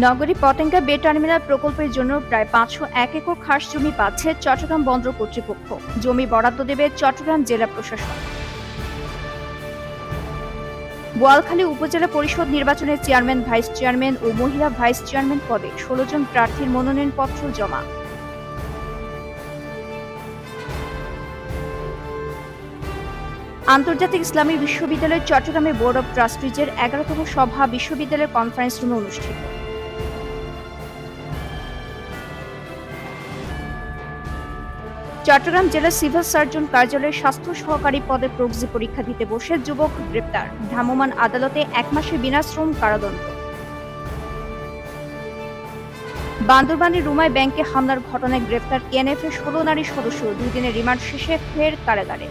নগরী পতেঙ্গা বে টার্মিনাল প্রকল্পের জন্য প্রায় ৫০১ একর খাস জমি পাচ্ছে চট্টগ্রাম বন্দর কর্তৃপক্ষ। জমি বরাদ্দ দেবে চট্টগ্রাম জেলা প্রশাসন। বোয়ালখালী উপজেলা পরিষদ নির্বাচনে চেয়ারম্যান, ভাইস চেয়ারম্যান ও মহিলা ভাইস চেয়ারম্যান পদে ১৬ জন প্রার্থীর মনোনয়নপত্র জমা। আন্তর্জাতিক ইসলামী বিশ্ববিদ্যালয় চট্টগ্রামে বোর্ড অব ট্রাস্টিজের ১১তম সভা বিশ্ববিদ্যালয়ের কনফারেন্স রুমে অনুষ্ঠিত। চট্টগ্রাম জেলা সিভিল সার্জন কার্যালয়ের স্বাস্থ্য সহকারী পদে প্রক্সি পরীক্ষা দিতে বসে যুবক গ্রেপ্তার। ভ্রাম্যমাণ আদালতে ১ মাসের বিনাশ্রম কারাদণ্ড। বান্দরবানের রুমায় ব্যাংকে হামলার ঘটনায় গ্রেপ্তার কেএনএফ এর ১৬ নারী সদস্য ২ দিনের রিমান্ড শেষে ফের কারাগারে।